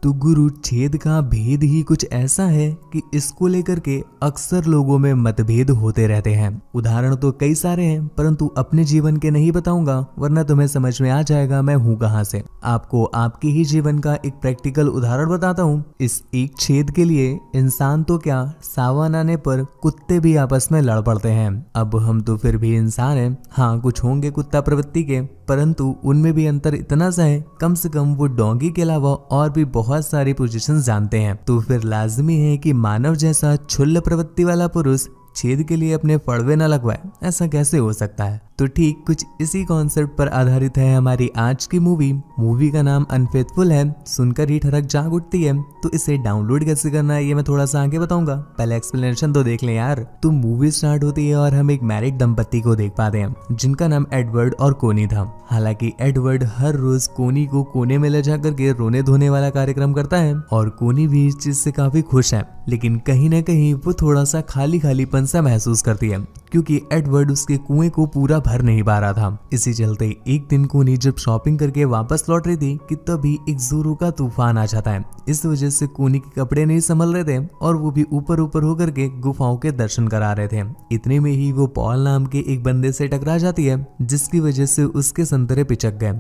तो गुरु छेद का भेद ही कुछ ऐसा है कि इसको लेकर के अक्सर लोगों में मतभेद होते रहते हैं। उदाहरण तो कई सारे हैं, परंतु अपने जीवन के नहीं बताऊंगा वरना तुम्हें समझ में आ जाएगा मैं हूँ कहाँ से। आपको आपके ही जीवन का एक प्रैक्टिकल उदाहरण बताता हूँ। इस एक छेद के लिए इंसान तो क्या, सावन आने पर कुत्ते भी आपस में लड़ पड़ते हैं। अब हम तो फिर भी इंसान हैं, हाँ कुछ होंगे कुत्ता प्रवृत्ति के, परंतु उनमें भी अंतर इतना सा है, कम से कम वो डॉगी के अलावा और भी बहुत सारी पोजीशन जानते हैं। तो फिर लाजमी है कि मानव जैसा क्षुल्ल प्रवृत्ति वाला पुरुष छेद के लिए अपने फड़वे न लगवाए। ऐसा कैसे हो सकता है? तो ठीक कुछ इसी कॉन्सेप्ट पर आधारित है हमारी आज की मूवी का नाम अनफेथफुल है। सुनकर ही ठरक जाग उठती है। तो इसे डाउनलोड कैसे करना है ये मैं थोड़ा सा आगे बताऊंगा, पहले एक्सप्लेनेशन तो देख लें यार। तो मूवी स्टार्ट होती है और हम एक मैरिड दंपत्ति को देख पाते हैं जिनका नाम एडवर्ड और कोनी था। हालांकि एडवर्ड हर रोज कोनी को कोने में ले जाकर के रोने धोने वाला कार्यक्रम करता है और कोनी भी इस चीज से काफी खुश है, लेकिन कहीं न कहीं वो थोड़ा सा खाली खालीपन सा महसूस करती है क्योंकि एडवर्ड उसके कुएं को पूरा भर नहीं पा रहा था। इसी चलते एक दिन कोनी जब शॉपिंग करके वापस लौट रही थी कि तभी एक जोरों का तूफान आ जाता है। इस वजह से कोनी के कपड़े नहीं संभल रहे थे और वो भी ऊपर ऊपर होकर के गुफाओं के दर्शन करा रहे थे। इतने में ही वो पॉल नाम के एक बंदे से टकरा जाती है जिसकी वजह से उसके संतरे पिचक गए।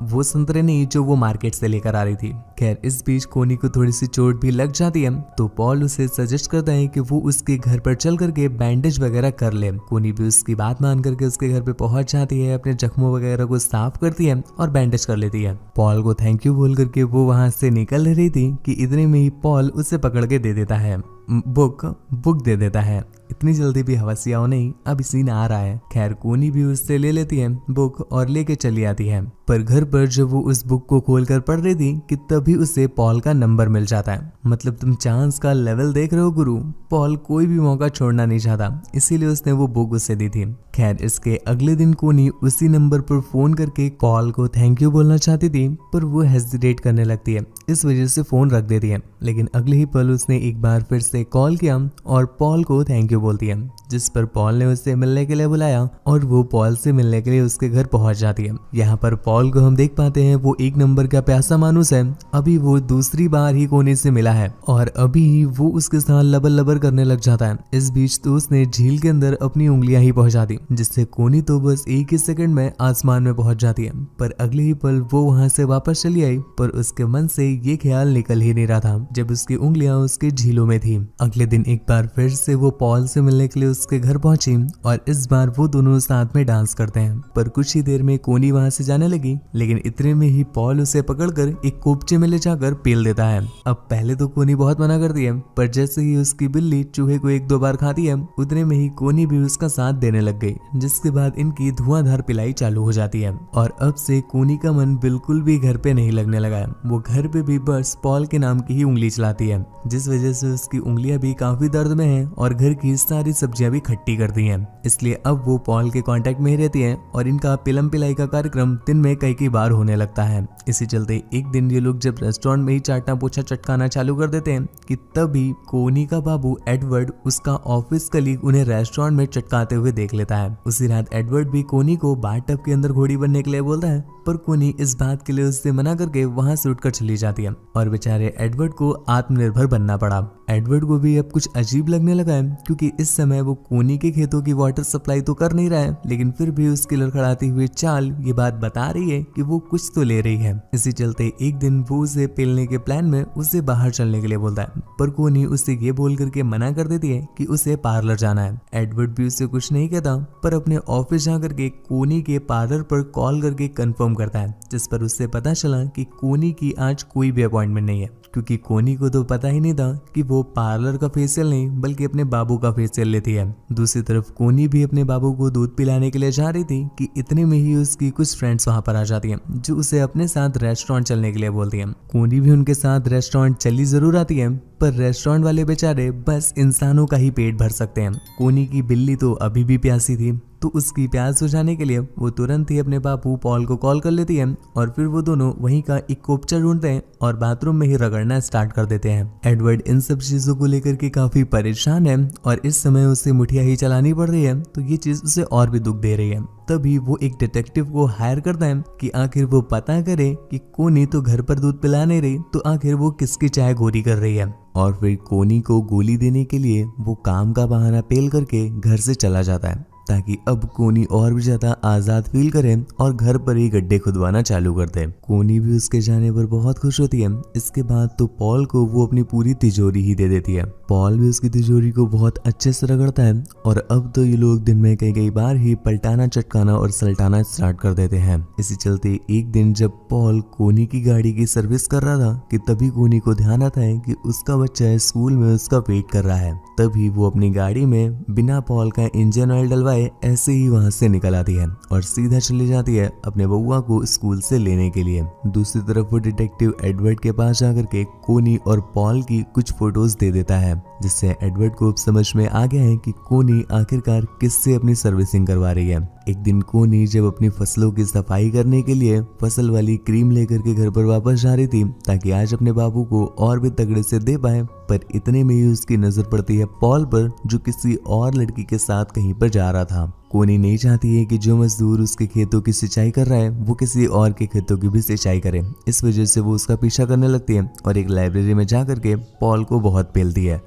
वो संतरे नहीं जो वो मार्केट से लेकर आ रही थी। खैर इस बीच कोनी को थोड़ी सी चोट भी लग जाती है तो पॉल उसे सजेस्ट करता है कि वो उसके घर पर चल करके बैंडेज वगैरह कर ले। कोनी भी उसकी बात मान करके उसके घर पे पहुंच जाती है, अपने जख्मों वगैरह को साफ करती है और बैंडेज कर लेती है। पॉल को थैंक यू बोल करके वो वहां से निकल रही थी कि इतने में ही पॉल उसे पकड़ के दे देता है, बुक दे देता है। इतनी जल्दी भी हवसिया नहीं, अब सीन आ रहा है। खैर कोनी भी उससे ले लेती है बुक और लेके चली आती है। पर घर पर जब वो उस बुक को खोलकर पढ़ रही थी कि तभी उसे पॉल का नंबर मिल जाता है। मतलब तुम चांस का लेवल देख रहे हो गुरु। पॉल कोई भी मौका छोड़ना नहीं चाहता, इसीलिए उसने वो बुक उसे दी थी। खैर इसके अगले दिन कोनी उसी नंबर पर फोन करके पॉल को थैंक यू बोलना चाहती थी, पर वो हेजिटेट करने लगती है, इस वजह से फोन रख देती है। लेकिन अगले ही पल उसने एक बार फिर से कॉल किया और पॉल को थैंक यू बोलती है, जिस पर पॉल ने उससे मिलने के लिए बुलाया और वो पॉल से मिलने के लिए उसके घर पहुंच जाती है। यहाँ पर पॉल को हम देख पाते हैं वो एक नंबर का प्यासा मानुस है। अभी वो दूसरी बार ही कोने से मिला है और अभी ही वो उसके साथ लबर लबर करने लग जाता है। इस बीच तो उसने झील के अंदर अपनी उंगलियां ही पहुंचा दी, जिससे कोनी तो बस एक ही सेकंड में आसमान में पहुंच जाती है। पर अगले ही पल वो वहां से वापस चली आई, पर उसके मन से ये ख्याल निकल ही नहीं रहा था जब उसकी उंगलियां उसके झीलों में थी। अगले दिन एक बार फिर से वो पॉल से मिलने के लिए उसके घर पहुंची और इस बार वो दोनों साथ में डांस करते हैं। पर कुछ ही देर में कोनी वहां से जाने लगी, लेकिन इतने में ही पॉल उसे पकड़कर एक कोपचे में ले जाकर पेल देता है। अब पहले तो कोनी बहुत मना करती है, पर जैसे ही उसकी बिल्ली चूहे को एक दो बार खाती है उतने में ही कोनी भी उसका साथ देने लग गई, जिसके बाद इनकी धुआंधार पिलाई चालू हो जाती है। और अब से कोनी का मन बिल्कुल भी घर पे नहीं लगने लगा है। वो घर पे भी बस पॉल के नाम की ही उंगली चलाती है, जिस वजह से उसकी उंगलियां भी काफी दर्द में हैं और घर की सारी सब्जियां भी खट्टी कर दी हैं। इसलिए अब वो पॉल के कांटेक्ट में ही रहती है और इनका पिलम पिलाई का कार्यक्रम दिन में कई बार होने लगता है। इसी चलते एक दिन ये लोग जब रेस्टोरेंट में ही चाटा पोछा चटकाना चालू कर देते हैं कि तभी कोनी का बाबू एडवर्ड उसका ऑफिस कलीग उन्हें रेस्टोरेंट में चटकाते हुए देख लेता है। उसी रात एडवर्ड भी कोनी को बाथटब के अंदर घोड़ी बनने के लिए बोलता है, पर कोनी इस बात के लिए उससे मना करके वहां से उठकर चली जाती है और बेचारे एडवर्ड को आत्मनिर्भर बनना पड़ा। एडवर्ड को भी अब कुछ अजीब लगने लगा है क्योंकि इस समय वो कोनी के खेतों की वाटर सप्लाई तो कर नहीं रहा है, लेकिन फिर भी उसकी लड़खड़ाती हुई चाल ये बात बता रही है कि वो कुछ तो ले रही है। इसी चलते एक दिन वो उसे पेलने के प्लान में उसे बाहर चलने के लिए बोलता है, पर कोनी उसे ये बोल करके मना कर देती है कि उसे पार्लर जाना है। एडवर्ड भी उसे कुछ नहीं कहता, पर अपने ऑफिस जा करके कोनी के पार्लर पर कॉल करके कंफर्म करता है, जिस पर उससे पता चला कि कोनी की आज कोई भी अपॉइंटमेंट नहीं है, क्योंकि कोनी को तो पता ही नहीं था कि वो पार्लर का फेशियल नहीं बल्कि अपने बाबू का फेशियल लेती है। दूसरी तरफ कोनी भी अपने बाबू को दूध पिलाने के लिए जा रही थी कि इतने में ही उसकी कुछ फ्रेंड्स वहां पर आ जाती हैं जो उसे अपने साथ रेस्टोरेंट चलने के लिए बोलती हैं। कोनी भी उनके साथ रेस्टोरेंट चली जरूर आती है, पर रेस्टोरेंट वाले बेचारे बस इंसानों का ही पेट भर सकते हैं। कोनी की बिल्ली तो अभी भी प्यासी थी, तो उसकी प्यास बुझाने के लिए वो तुरंत ही अपने बापू पॉल को कॉल कर लेती है और फिर वो दोनों वहीं का एक कोपचा ढूंढते हैं और बाथरूम में ही रगड़ना स्टार्ट कर देते हैं। एडवर्ड इन सब चीजों को लेकर के काफी परेशान है और इस समय उसे मुठिया ही चलानी पड़ रही है, तो ये चीज उसे और भी दुख दे रही है। तभी वो एक डिटेक्टिव को हायर करता है कि आखिर वो पता करे कि कोनी तो घर पर दूध पिला नहीं रही, तो आखिर वो किसकी चाय गोरी कर रही है। और फिर कोनी को गोली देने के लिए वो काम का बहाना पेल करके घर से चला जाता है, ताकि अब कोनी और भी ज्यादा आजाद फील करे और घर पर ही गड्ढे खुदवाना चालू कर दे। कोनी भी उसके जाने पर बहुत खुश होती है। इसके बाद तो पॉल को वो अपनी पूरी तिजोरी ही दे देती है। पॉल भी उसकी तिजोरी को बहुत अच्छे से रगड़ता है और अब तो ये लोग दिन में कई बार ही पलटाना, चटकाना और सलटाना स्टार्ट कर देते हैं। इसी चलते एक दिन जब पॉल कोनी की गाड़ी की सर्विस कर रहा था कि तभी कोनी को ध्यान आता है कि उसका बच्चा स्कूल में उसका वेट कर रहा है। तभी वो अपनी गाड़ी में बिना पॉल का इंजन ऑयल डलवाए ऐसे ही वहां से निकल आती है और सीधा चली जाती है अपने बउआ को स्कूल से लेने के लिए। दूसरी तरफ वो डिटेक्टिव एडवर्ड के पास जाकर के कोनी और पॉल की कुछ फोटोज दे देता है, जिससे एडवर्ड को अब समझ में आ गया है कि कोनी आखिरकार किससे अपनी सर्विसिंग करवा रही है। एक दिन कोनी जब अपनी फसलों की सफाई करने के लिए फसल वाली क्रीम लेकर के घर पर वापस जा रही थी, ताकि आज अपने बाबू को और भी तगड़े से दे पाए, पर इतने में ही उसकी नजर पड़ती है पॉल पर, जो किसी और लड़की के साथ कहीं पर जा रहा था। कोनी नहीं चाहती है कि जो मजदूर उसके खेतों की सिंचाई कर रहा है वो किसी और के खेतों की भी सिंचाई करे। इस वजह से वो उसका पीछा करने लगती है और एक लाइब्रेरी में जा करके पॉल को बहुत पेलती है।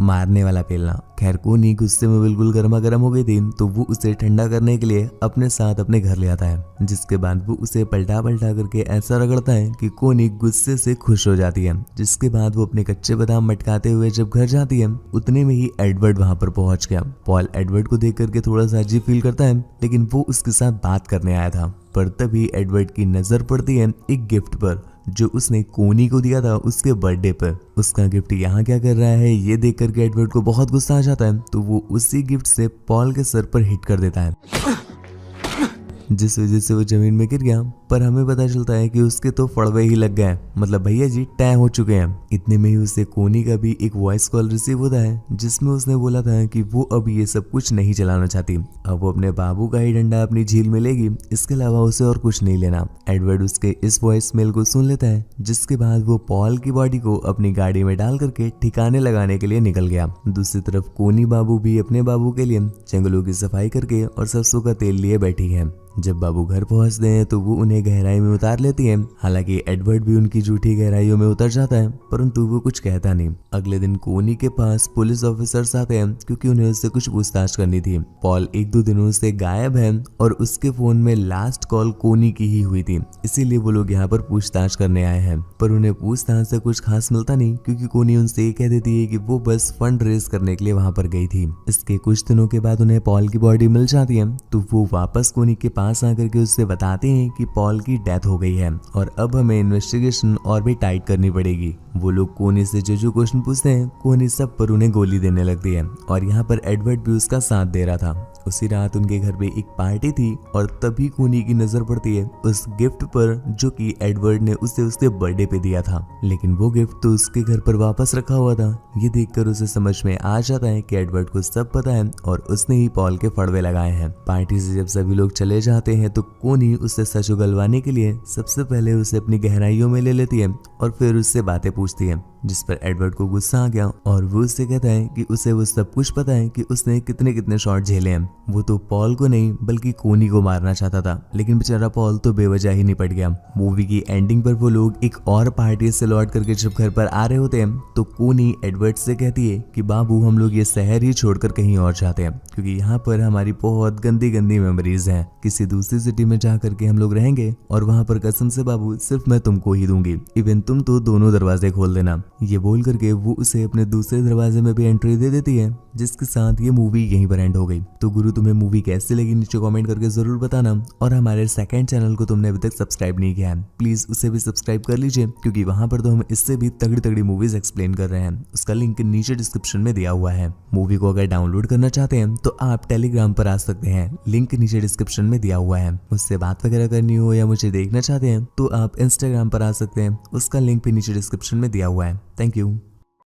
मारने वाला पेलना। खैर कोनी गुस्से में बिल्कुल गर्मा गर्म हो गई थी, तो वो उसे ठंडा करने के लिए अपने साथ अपने घर ले आता है, जिसके बाद वो उसे पलटा पलटा करके ऐसा रगड़ता है कि कोनी गुस्से से खुश हो जाती है। जिसके बाद वो अपने कच्चे बादाम मटकाते हुए जब घर जाती है, उतने में ही एडवर्ड वहां पर पहुंच गया। पॉल एडवर्ड को देख करके थोड़ा सा अजीब फील करता है, लेकिन वो उसके साथ बात करने आया था। पर तभी एडवर्ड की नजर पड़ती है एक गिफ्ट पर, जो उसने कोनी को दिया था उसके बर्थडे पर। उसका गिफ्ट यहाँ क्या कर रहा है ये देख करके एडवर्ड को बहुत गुस्सा आ जाता है, तो वो उसी गिफ्ट से पॉल के सर पर हिट कर देता है, जिस वजह से वो जमीन में गिर गया। पर हमें पता चलता है कि उसके तो फड़वे ही लग गए, मतलब भैया जी टै हो चुके हैं। इतने में ही उसे कोनी का भी एक वॉइस कॉल रिसीव होता है, जिसमें उसने बोला था कि वो अब ये सब कुछ नहीं चलाना चाहती। अब वो अपने बाबू का ही डंडा अपनी झील में लेगी, इसके अलावा उसे और कुछ नहीं लेना। एडवर्ड उसके इस वॉइस मेल को सुन लेता है, जिसके बाद वो पॉल की बॉडी को अपनी गाड़ी में डाल करके ठिकाने लगाने के लिए निकल गया। दूसरी तरफ कोनी बाबू भी अपने बाबू के लिए जंगलों की सफाई करके और सरसों का तेल लिए बैठी है। जब बाबू घर पहुंचते हैं तो वो उन्हें गहराई में उतार लेती है। हालांकि एडवर्ड भी उनकी झूठी गहराइयों में उतर जाता है, परंतु वो कुछ कहता नहीं। अगले दिन कोनी के पास पुलिस ऑफिसर्स आते हैं, क्योंकि उन्हें उससे कुछ पूछताछ करनी थी। पॉल एक दो दिनों से गायब है और उसके फोन में लास्ट कॉल कोनी की ही हुई थी, इसीलिए वो लोग यहाँ पर पूछताछ करने आए हैं। पर उन्हें पूछताछ से कुछ खास मिलता नहीं, क्योंकि कोनी उनसे ये कह देती है कि वो बस फंड रेज करने के लिए वहां पर गई थी। इसके कुछ दिनों के बाद उन्हें पॉल की बॉडी मिल जाती है, तो वो वापस कोनी के पास आकर के उससे बताते हैं कि पॉल की डेथ हो गई है और अब हमें इन्वेस्टिगेशन और भी टाइट करनी पड़ेगी। वो लोग कोनी से जो क्वेश्चन पूछते हैं, कोनी सब पर उन्हें गोली देने लगती है और यहाँ पर एडवर्ड भी उसका साथ दे रहा था। उसी रात उनके घर पे एक पार्टी थी और तभी कोनी की नजर पड़ती है उस गिफ्ट पर, जो कि एडवर्ड ने उसे उसके बर्थडे पे दिया था। लेकिन वो गिफ्ट तो उसके घर पर वापस रखा हुआ था। ये देखकर उसे समझ में आ जाता है कि एडवर्ड को सब पता है और उसने ही पॉल के फड़वे लगाए हैं। पार्टी से जब सभी लोग चले जाते हैं तो कोनी उससे सच उगलवाने के लिए सबसे पहले उसे अपनी गहराइयों में ले लेती है और फिर उससे बातें पूछती है, जिस पर एडवर्ड को गुस्सा आ गया और वो उससे कहता है कि उसे वो सब कुछ पता है कि उसने कितने कितने शॉट झेले हैं। वो तो पॉल को नहीं बल्कि कोनी को मारना चाहता था, लेकिन बेचारा पॉल तो बेवजह ही निपट गया। मूवी की एंडिंग पर वो लोग एक और पार्टी से लौट करके जब घर पर आ रहे होते हैं तो कोनी एडवर्ड से कहती है कि बाबू हम लोग ये शहर ही छोड़कर कहीं और जाते हैं, क्योंकि यहाँ पर हमारी बहुत गंदी गंदी मेमोरीज हैं। किसी दूसरी सिटी में जा करके हम लोग रहेंगे और वहाँ पर कसम से बाबू सिर्फ मैं तुमको ही दूंगी, इवन तुम तो दोनों दरवाजे खोल देना। ये बोल करके वो उसे अपने दूसरे दरवाजे में भी एंट्री दे देती है, जिसके साथ ये मूवी यहीं पर एंड हो गई। तो गुरु तुम्हें मूवी कैसी लगी नीचे कमेंट करके जरूर बताना, और हमारे सेकंड चैनल को तुमने अभी तक सब्सक्राइब नहीं किया है प्लीज उसे भी सब्सक्राइब कर लीजिए, क्योंकि वहां पर तो हम इससे भी तगड़ी तगड़ी मूवीज एक्सप्लेन कर रहे हैं। उसका लिंक नीचे डिस्क्रिप्शन में दिया हुआ है। मूवी को अगर डाउनलोड करना चाहते हैं तो आप टेलीग्राम पर आ सकते हैं, लिंक नीचे डिस्क्रिप्शन में दिया हुआ है। मुझसे बात वगैरह करनी हो या मुझे देखना चाहते हैं तो आप इंस्टाग्राम पर आ सकते हैं, उसका लिंक भी नीचे डिस्क्रिप्शन में दिया हुआ है। Thank you.